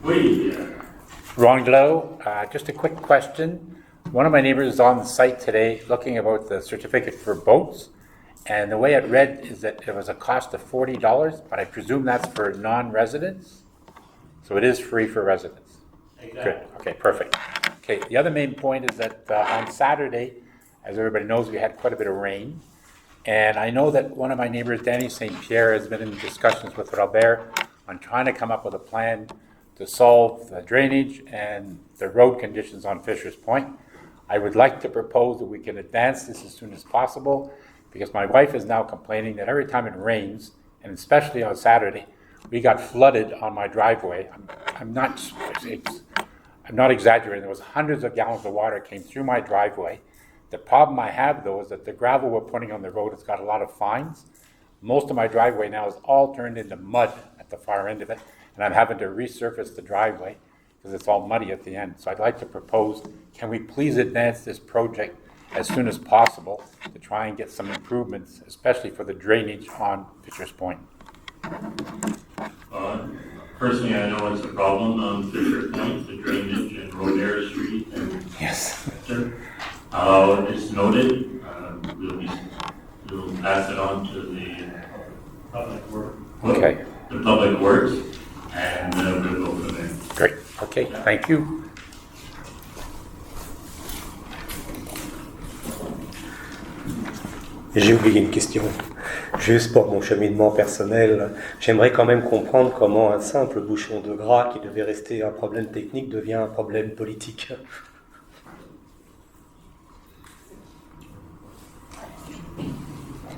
Oui. Ron Glow, just a quick question. One of my neighbors is on the site today looking about the certificate for boats, and the way it read is that it was a cost of $40, but I presume that's for non-residents? So it is free for residents? Exactly. Good, okay, perfect. Okay, the other main point is that on Saturday, as everybody knows, we had quite a bit of rain, and I know that one of my neighbors, Danny St. Pierre, has been in discussions with Robert on trying to come up with a plan to solve the drainage and the road conditions on Fisher's Point. I would like to propose that we can advance this as soon as possible, because my wife is now complaining that every time it rains, and especially on Saturday, we got flooded on my driveway. I'm not exaggerating. There was hundreds of gallons of water came through my driveway. The problem I have, though, is that the gravel we're putting on the road has got a lot of fines. Most of my driveway now is all turned into mud at the far end of it, and I'm having to resurface the driveway because it's all muddy at the end. So I'd like to propose, can we please advance this project as soon as possible to try and get some improvements, especially for the drainage on Fisher's Point? Personally, I know it's a problem on Fisher Point, the drainage and Rodere Street. And yes. It's noted. We'll pass it on to the public works. Okay. The public works, and we'll go from there. Great. Okay. Thank you. J'ai oublié une question. Juste pour mon cheminement personnel, j'aimerais quand même comprendre comment un simple bouchon de gras qui devait rester un problème technique devient un problème politique.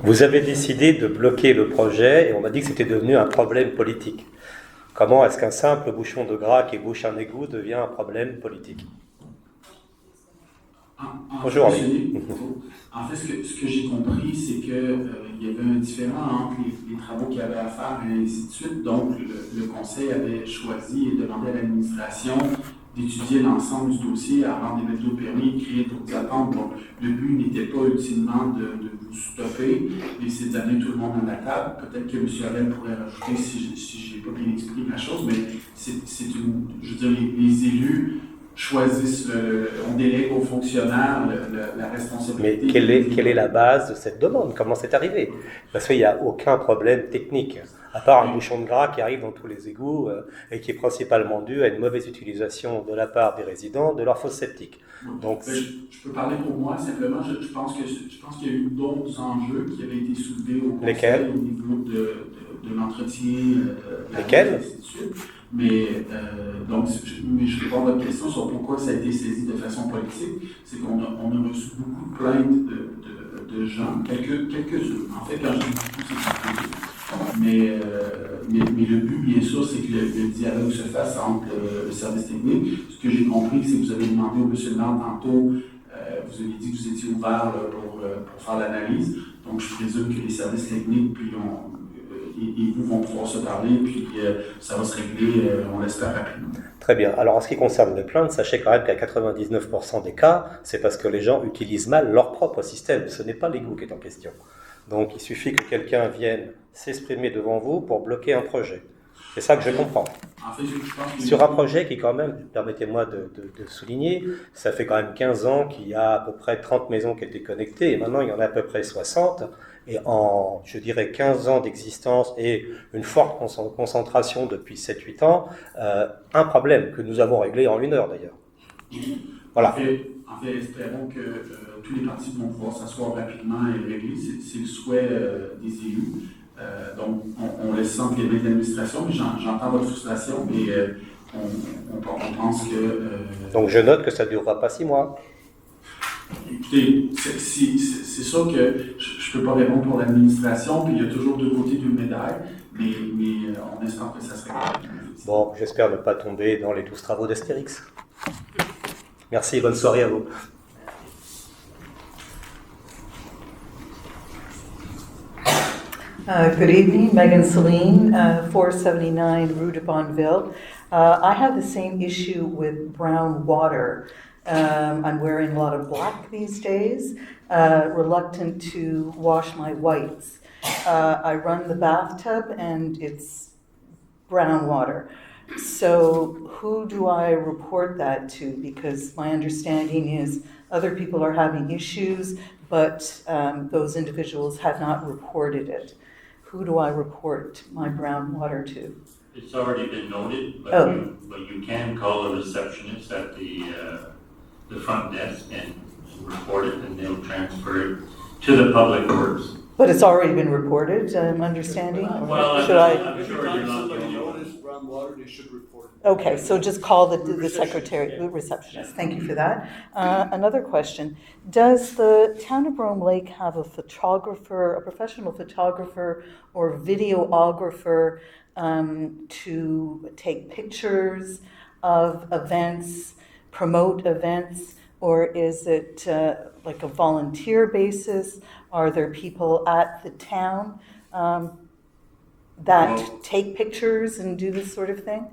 Vous avez décidé de bloquer le projet et on m'a dit que c'était devenu un problème politique. Comment est-ce qu'un simple bouchon de gras qui bouche un égout devient un problème politique? Bonjour. En fait, ce que j'ai compris, c'est qu'il y avait un différend entre les travaux qu'il y avait à faire et ainsi de suite. Donc, le Conseil avait choisi et demandé à l'administration d'étudier l'ensemble du dossier avant d'émettre le permis, de créer d'autres attentes. Donc, le but n'était pas ultimement de vous stopper, mais c'est d'amener tout le monde à la table. Peut-être que M. Arel pourrait rajouter si je n'ai pas bien expliqué la chose, mais je veux dire, les élus choisissent, on délègue aux fonctionnaires la responsabilité. Mais quelle est la base de cette demande? Comment c'est arrivé? Parce qu'il n'y a aucun problème technique, à part un bouchon de gras qui arrive dans tous les égouts et qui est principalement dû à une mauvaise utilisation de la part des résidents de leur fosse septique. Donc, je peux parler pour moi, simplement, je pense qu'il y a eu d'autres enjeux qui avaient été soulevés au Conseil. Lesquels? Au niveau de l'entretien. Lesquels? Mais je réponds à votre question sur pourquoi ça a été saisi de façon politique. C'est qu'on a reçu beaucoup de plaintes de gens, quelques-unes. En fait, quand je dis beaucoup, c'est mais le but, bien sûr, c'est que le dialogue se fasse entre le service technique. Ce que j'ai compris, c'est que vous avez demandé au monsieur le maire tantôt, vous avez dit que vous étiez ouvert pour faire l'analyse. Donc, je présume que les services techniques, puis et vous vont pouvoir se parler, puis ça va se régler, on l'espère rapidement. Très bien. Alors, en ce qui concerne les plaintes, sachez quand même qu'à 99% des cas, c'est parce que les gens utilisent mal leur propre système. Ce n'est pas l'égout qui est en question. Donc, il suffit que quelqu'un vienne s'exprimer devant vous pour bloquer un projet. C'est ça que je comprends. En fait, je pense que sur un projet qui, quand même, permettez-moi de souligner, ça fait quand même 15 ans qu'il y a à peu près 30 maisons qui étaient connectées, et maintenant il y en a à peu près 60. Et en, je dirais, 15 ans d'existence et une forte concentration depuis 7-8 ans, un problème que nous avons réglé en 1 heure d'ailleurs. Voilà. En fait, espérons que tous les partis vont pouvoir s'asseoir rapidement et régler. C'est le souhait des élus. Donc, on laisse ça entre les mains de l'administration, mais j'entends votre frustration, mais on pense que... Donc, je note que ça ne durera pas 6 mois. Écoutez, c'est sûr que je ne peux pas répondre pour l'administration, puis il y a toujours 2 côtés d'une médaille, mais on espère que ça sera... Bon, j'espère ne pas tomber dans les 12 travaux d'Astérix. Merci, bonne soirée à vous. Good evening, Megan Celine, 479 Rue de Bonneville. I have the same issue with brown water. I'm wearing a lot of black these days, reluctant to wash my whites. I run the bathtub and it's brown water. So who do I report that to? Because my understanding is other people are having issues, but those individuals have not reported it. Who do I report my brown water to? It's already been noted, but Oh. you can call a receptionist at the front desk and report it, and they'll transfer it to the public works. But it's already been reported, I'm understanding? Or Well, should I? I'm sure you're not the only one. Brown water, they should report it. Okay, so just call the Receptionist, secretary, yeah. the receptionist. Thank you for that. Another question. Does the town of Brome Lake have a photographer, a professional photographer or videographer to take pictures of events, promote events, or is it like a volunteer basis? Are there people at the town that Well- take pictures and do this sort of thing?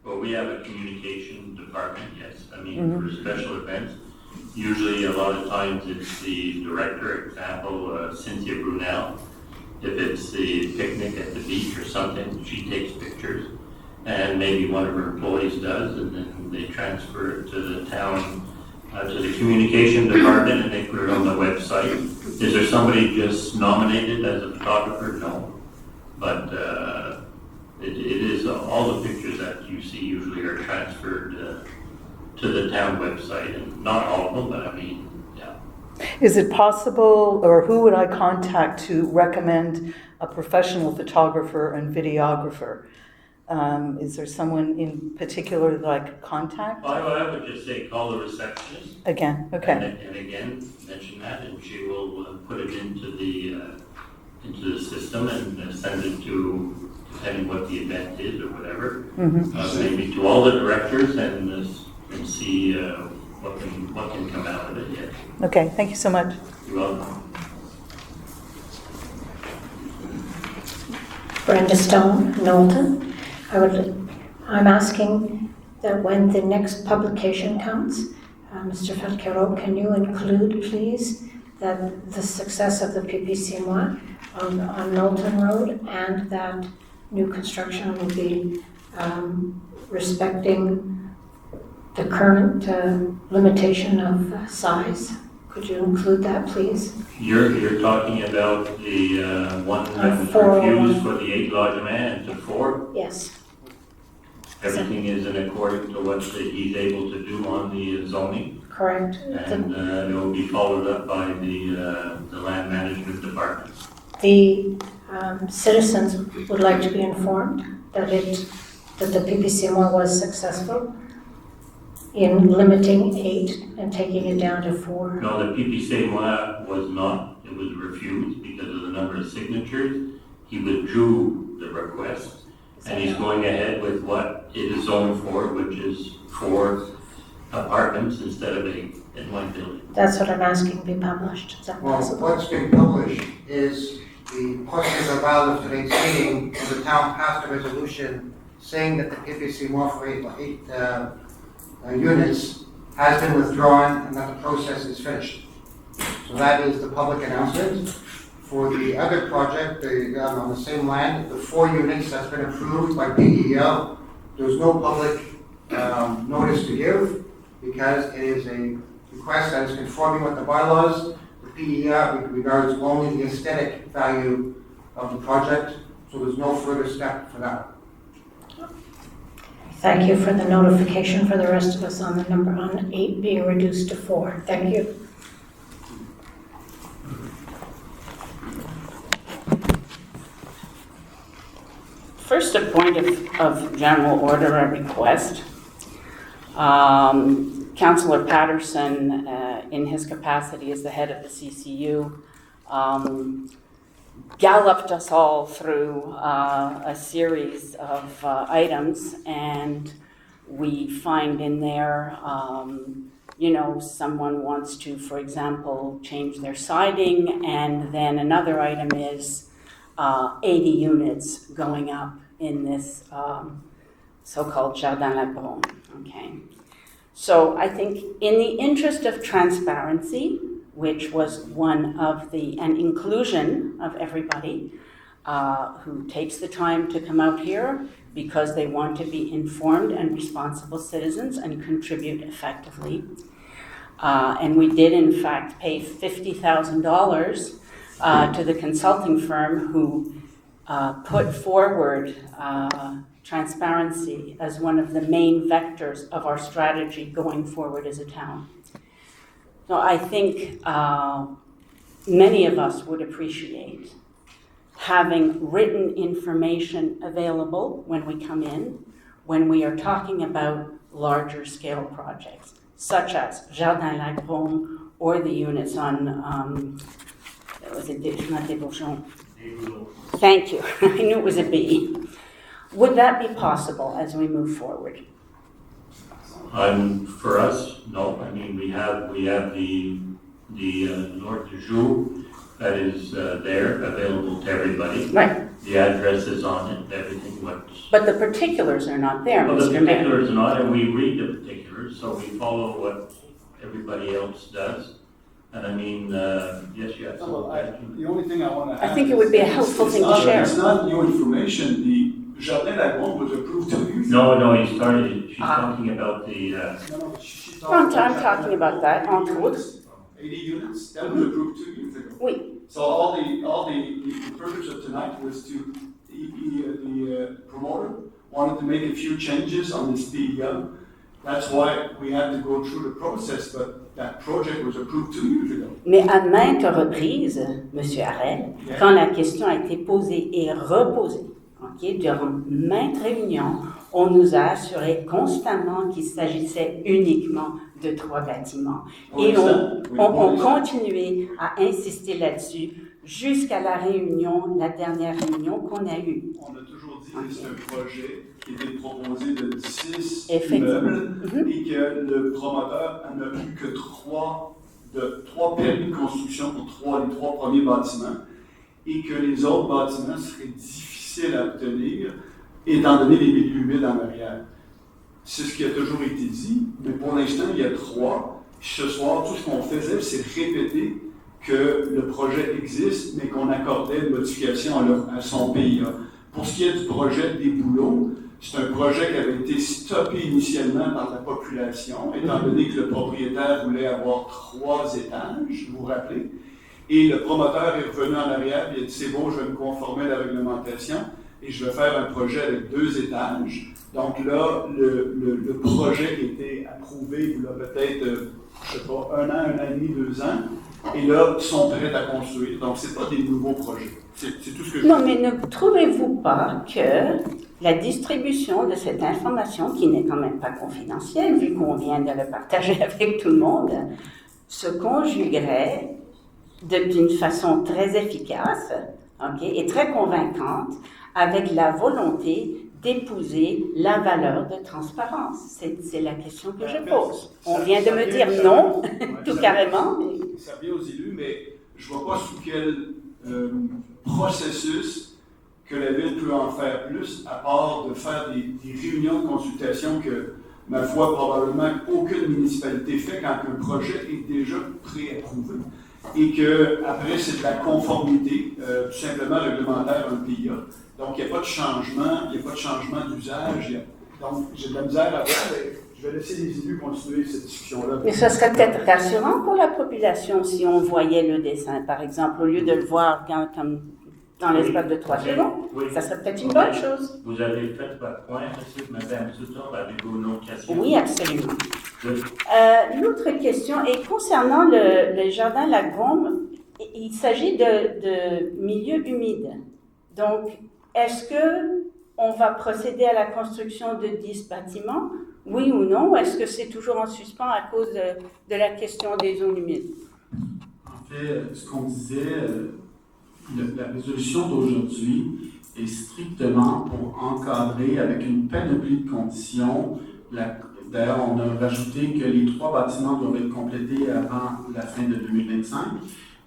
Well, we have a communication department, yes. I mean, for special events, usually a lot of times it's the director, example, Cynthia Brunel. If it's the picnic at the beach or something, she takes pictures. And maybe one of her employees does, and then they transfer it to the town, to the communication department, and they put it on the website. Is there somebody just nominated as a photographer? No. But it is, all the pictures that you see usually are transferred to the town website, and not all of them, but I mean, yeah. Is it possible, or who would I contact to recommend a professional photographer and videographer? Is there someone in particular that I could contact? I would just say call the receptionist. Again, okay. And again, mention that, and she will put it into the system and send it to, depending what the event is or whatever, maybe to all the directors and see what can come out of it. Yeah. Okay, thank you so much. You're welcome. Brenda Stone, Knowlton. I'm asking that when the next publication comes, Mr. Falquero, can you include, please, that the success of the PPC on Knowlton Road, and that new construction will be respecting the current limitation of size? Could you include that, please? You're talking about the one that was 401. refused for the 8 lodgement to 4? Yes. Everything is in according to what he's able to do on the zoning, Correct. and it will be followed up by the land management department. The citizens would like to be informed that the PPC1 was successful in limiting 8 and taking it down to 4. No, the PPC was not. It was refused because of the number of signatures. He withdrew the request, and he's going ahead with what it is zoned for, which is 4 apartments instead of 8 in one building. That's what I'm asking be published. Is that Well, possible? what's been published is the questions are valid of today's meeting, and the town passed a resolution saying that the PPC more for 8 units has been withdrawn and that the process is finished. So that is the public announcement. For the other project, on the same land, the 4 units that's been approved by PEL, there's no public notice to give because it is a request that is conforming with the bylaws. The PEL regards only the aesthetic value of the project, so there's no further step for that. Thank you for the notification for the rest of us on the number on 8 being reduced to 4. Thank you. First, a point of general order, a request. Councillor Patterson, in his capacity as the head of the CCU, galloped us all through a series of items, and we find in there, someone wants to, for example, change their siding, and then another item is 80 units going up in this so-called Jardin Lac-Brome. Okay. So I think in the interest of transparency, which was one of and inclusion of everybody who takes the time to come out here because they want to be informed and responsible citizens and contribute effectively. And we did, in fact, pay $50,000 to the consulting firm who put forward transparency as one of the main vectors of our strategy going forward as a town. So I think many of us would appreciate having written information available when we come in, when we are talking about larger scale projects, such as Jardin Lac-Brome or the units on, was it not des Bourgeons? Thank you, I knew it was a B. Would that be possible as we move forward? For us, no. I mean, we have the North du Jour that is there, available to everybody. Right. The address is on it, everything. But the particulars are not there, Well, Mr. the Mayor. particulars are not, and we read the particulars, so we follow what everybody else does. And I mean, yes, you have Well, some. the only thing I want to add. I think it would be a helpful thing to share. It's not new information. The Jardin Lac-Brome was approved 2 years ago. No, he started, she's talking about the, No, but she's I'm talking about that, entre autres. 80 units, that was approved 2 years ago. Oui. So all the purpose of tonight was to, the promoter wanted to make a few changes on this PEA. That's why we had to go through the process, but that project was approved 2 years ago. Mais à maintes reprises, M. Harel, Yeah. quand la question a été posée et reposée, durant maintes réunions, on nous a assuré constamment qu'il s'agissait uniquement de 3 bâtiments. Et on continuait à insister là-dessus jusqu'à la dernière réunion qu'on a eue. On a toujours dit que c'est un projet qui était proposé de 6 Effectivement. immeubles et que le promoteur n'a eu que 3 permis de construction pour les 3 premiers bâtiments et que les autres bâtiments seraient difficiles à obtenir étant donné les milieux humides en arrière. C'est ce qui a toujours été dit, mais pour l'instant, il y a 3. Ce soir, tout ce qu'on faisait, c'est répéter que le projet existe, mais qu'on accordait une modification à son PIA. Pour ce qui est du projet des boulots, c'est un projet qui avait été stoppé initialement par la population, étant donné que le propriétaire voulait avoir 3 étages, vous vous rappelez, et le promoteur est revenu en arrière et il a dit « c'est bon, je vais me conformer à la réglementation et je vais faire un projet avec 2 étages ». Donc là, le projet qui a été approuvé il y a peut-être, je ne sais pas, 1 an et demi, 2 ans, et là, ils sont prêts à construire. Donc, ce n'est pas des nouveaux projets. C'est tout ce que je Non, veux mais dire. ne trouvez-vous pas que la distribution de cette information, qui n'est quand même pas confidentielle, vu qu'on vient de le partager avec tout le monde, se conjuguerait d'une façon très efficace et très convaincante avec la volonté d'épouser la valeur de transparence? C'est la question que je pose. On vient de me dire non, tout carrément. Ça vient aux élus, mais je ne vois pas sous quel processus que la Ville peut en faire plus, à part de faire des réunions de consultation que, ma foi, probablement aucune municipalité fait quand un projet est déjà préapprouvé. Et qu'après, c'est de la conformité, tout simplement réglementaire un PIA. Donc, il n'y a pas de changement d'usage. Donc, j'ai de la misère à voir, mais je vais laisser les élus continuer cette discussion-là. Mais ce serait peut-être rassurant pour la population si on voyait le dessin, par exemple, au lieu de le voir comme dans l'espace de 3 secondes. Oui. Ça serait peut-être une bonne chose. Vous avez fait votre point, Madame Souton, avez-vous une autre question? Oui, absolument. Oui. L'autre question est concernant le jardin Lac-Brome. Il s'agit de milieux humides. Donc, est-ce qu'on va procéder à la construction de 10 bâtiments, oui ou non? Ou est-ce que c'est toujours en suspens à cause de la question des zones humides? En fait, ce qu'on disait, la résolution d'aujourd'hui est strictement pour encadrer avec une panoplie de conditions. D'ailleurs, on a rajouté que les 3 bâtiments doivent être complétés avant la fin de 2025.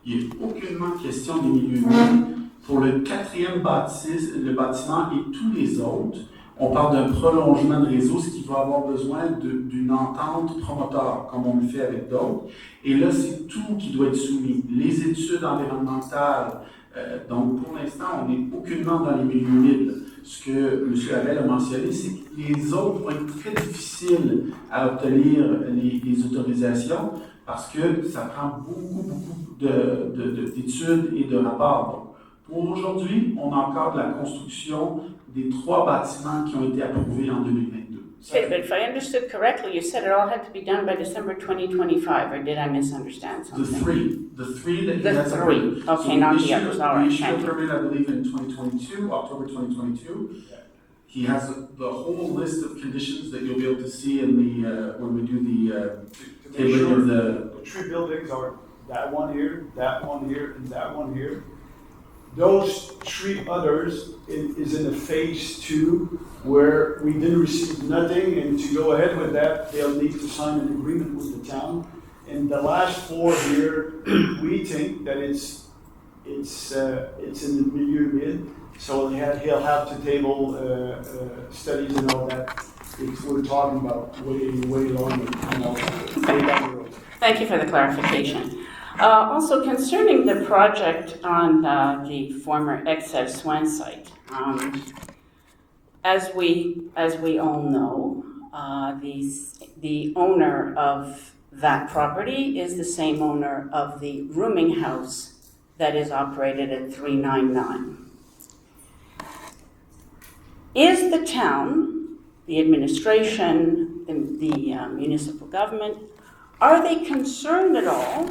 Il n'y a aucunement question des milieux humides. Pour le 4e bâtiment et tous les autres, on parle d'un prolongement de réseau, ce qui va avoir besoin d'une entente promoteur, comme on le fait avec d'autres. Et là, c'est tout qui doit être soumis. Les études environnementales. Donc, pour l'instant, on n'est aucunement dans les milieux humides. ce que M. Abel a mentionné, c'est que les autres vont être très difficiles à obtenir les autorisations parce que ça prend beaucoup d'études et de rapports. Donc, pour aujourd'hui, on a encore de la construction des 3 bâtiments qui ont été approuvés en 2022. Okay, but if I understood correctly, you said it all had to be done by December 2025, or did I misunderstand The something? three that he The has three. approved. Okay, So not we the issued- others. All we right, issued a thank you. permit, I believe, in 2022, October 2022. He has the whole list of conditions that you'll be able to see in the, when we do the To make tabling sure of the, the 3 buildings are that one here, and that one here. Those 3 others is in a phase 2 where we didn't receive nothing, and to go ahead with that, they'll need to sign an agreement with the town. And the last 4 here, we think that it's in the milieu mid, so he'll have to table studies and all that. We're talking about way longer, way down the road. Thank you for the clarification. Also concerning the project on the former Excel Soin site, as we all know, the owner of that property is the same owner of the rooming house that is operated at 399. Is the town, the administration, the municipal government, are they concerned at all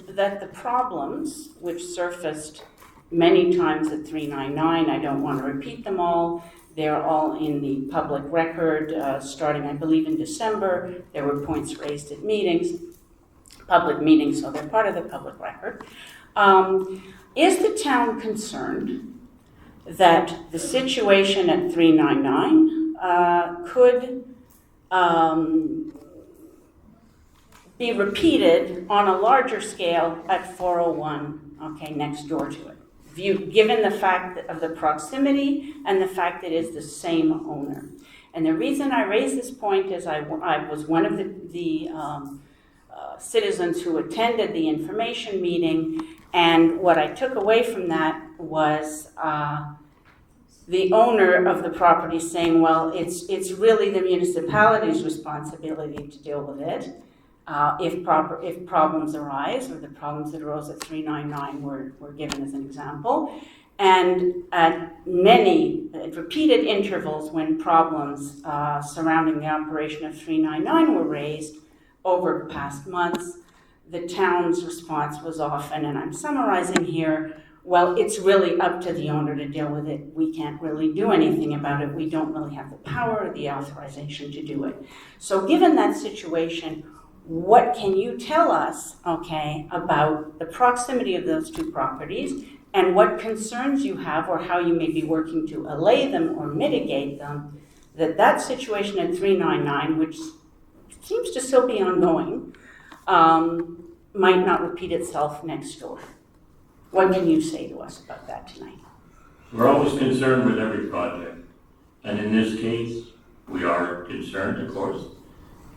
that the problems which surfaced many times at 399, I don't want to repeat them all, they're all in the public record, starting, I believe, in December. There were points raised at meetings, public meetings, so they're part of the public record. Is the town concerned that the situation at 399 could be repeated on a larger scale at 401, okay, next door to it? Given the fact of the proximity and the fact that it is the same owner. And the reason I raise this point is I was one of the citizens who attended the information meeting, and what I took away from that was the owner of the property saying, well, it's really the municipality's responsibility to deal with it. If problems arise, or the problems that arose at 399 were given as an example, and at repeated intervals when problems surrounding the operation of 399 were raised over past months, the town's response was often, and I'm summarizing here, well, it's really up to the owner to deal with it. We can't really do anything about it. We don't really have the power or the authorization to do it. So given that situation, what can you tell us, okay, about the proximity of those 2 properties and what concerns you have or how you may be working to allay them or mitigate them, that situation at 399, which seems to still be ongoing, might not repeat itself next door? What can you say to us about that tonight? We're always concerned with every project. And in this case, we are concerned, of course.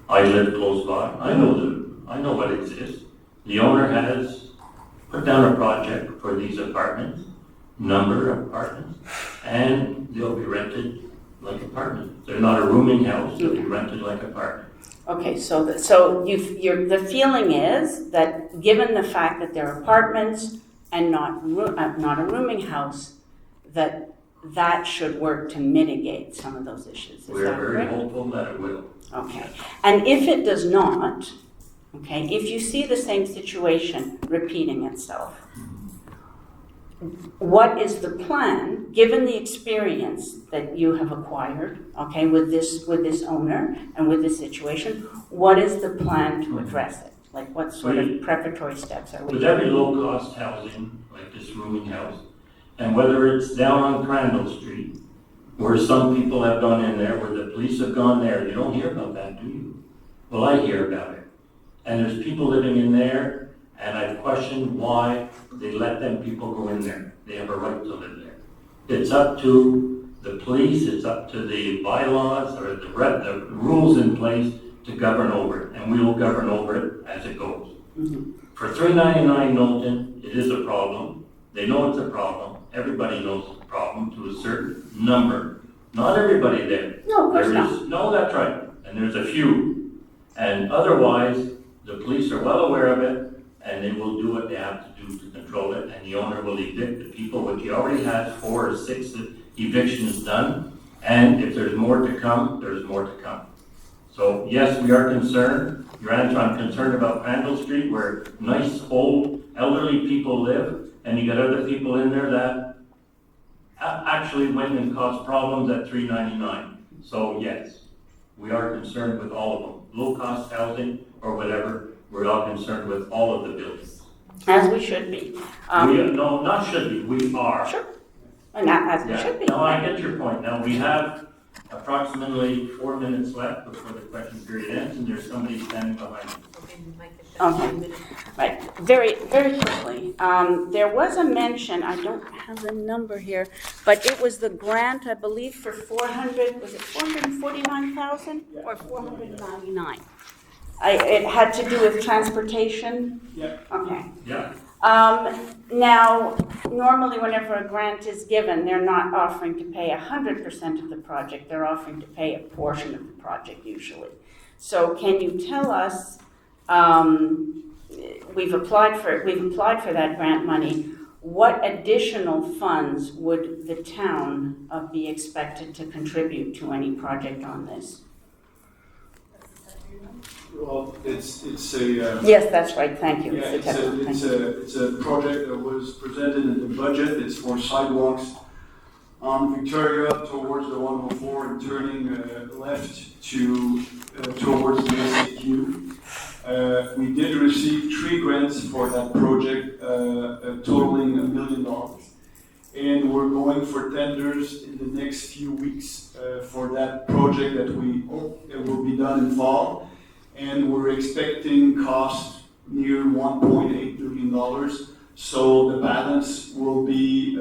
I live close by. I know what exists. The owner has put down a project for these apartments, number of apartments, and they'll be rented like apartments. They're not a rooming house, they'll be rented like apartments. Okay, so the feeling is that given the fact that they're apartments and not a rooming house, that should work to mitigate some of those issues. Is We're that very correct? hopeful that it will. Okay, and if it does not, okay, if you see the same situation repeating itself, what is the plan, given the experience that you have acquired, okay, with this owner and with this situation, what is the plan to address it? Like what sort of preparatory steps are we With taking? every low-cost housing, like this rooming house, and whether it's down on Crandall Street, where some people have gone in there, where the police have gone there, you don't hear about that, do you? Well, I hear about it. And there's people living in there, and I've questioned why they let them people go in there. They have a right to live there. It's up to the police, it's up to the bylaws, or the rules in place to govern over it, and we will govern over it as it goes. Mm-hmm. For 399 Knowlton, it is a problem. They know it's a problem. Everybody knows it's a problem to a certain number Not everybody there. No, of course There not. is- No, that's right, and there's a few. And otherwise, the police are well aware of it, and they will do what they have to do to control it, and the owner will evict the people, which he already has 4 or 6 evictions done, and if there's more to come, there's more to come. So, yes, we are concerned. Your Honor, I'm concerned about Crandall Street, where nice, old, elderly people live, and you got other people in there that actually went and caused problems at 399. So, yes, we are concerned with all of them. Low-cost housing or whatever, we're all concerned with all of the buildings. As we should be. No, not should be, we are. Sure. And as we Yeah. should be. No, I get your point. Now, we have approximately 4 minutes left before the question period ends, and there's somebody standing behind me. Okay, right, very, very quickly. There was a mention, I don't have the number here, but it was the grant, I believe, for 400, was it 449,000 or 499? It had to do with transportation? Yeah. Okay. Yeah. Now, normally whenever a grant is given, they're not offering to pay 100% of the project, they're offering to pay a portion of the project usually. So can you tell us, we've applied for that grant money, what additional funds would the town be expected to contribute to any project on this? Well, it's a. Yes, that's right, thank you. Yeah, It's the technical, thank you. it's a project that was presented in the budget. It's for sidewalks on Victoria towards the 104 and turning left to towards the SAQ. We did receive 3 grants for that project, totaling $1 million. And we're going for tenders in the next few weeks for that project that we hope it will be done in fall. And we're expecting costs near $1.8 million. So the balance will be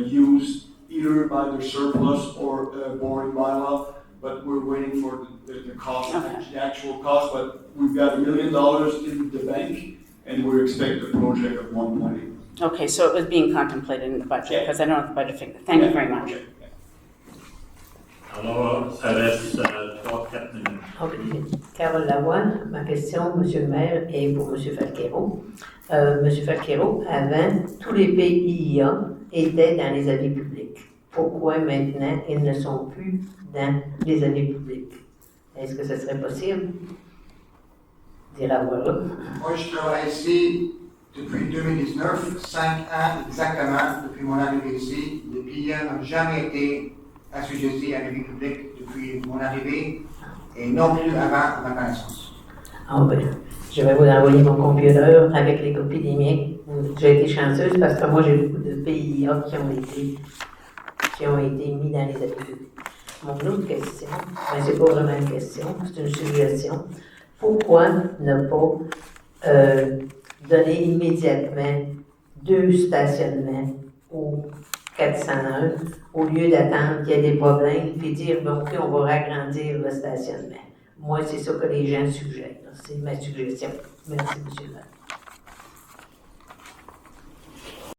used either by the surplus or borrowing bylaw, but we're waiting for the cost, the actual cost. But we've got $1 million in the bank, and we expect a project of 1.8. Okay, so it was being contemplated in the budget, because I don't have the budget figure. Thank you very much. Alors, ça laisse 3-4 minutes. Ok. Carole Lavoine, ma question, Monsieur le maire, est pour Monsieur Falquero. Monsieur Falquero, avant, tous les PIA étaient dans les avis publics. Pourquoi maintenant ils ne sont plus dans les avis publics? Est-ce que ce serait possible d'y avoir là? Moi, je travaille ici depuis 2019, 5 ans exactement depuis mon arrivée ici. Les PIA n'ont jamais été assujettis à la vie publique depuis mon arrivée et non plus avant ma connaissance. Ah ben, je vais vous envoyer mon computer avec les copies des miens. J'ai été chanceuse parce que moi j'ai beaucoup de PIA qui ont été mis dans les avis publics. Mon autre question, ben c'est pas vraiment une question, c'est une suggestion. Pourquoi ne pas donner immédiatement 2 stationnements au 401 au lieu d'attendre qu'il y ait des problèmes puis dire bon, ok, on va agrandir le stationnement. Moi, c'est ça que les gens suggèrent. C'est ma suggestion. Merci, M. le maire.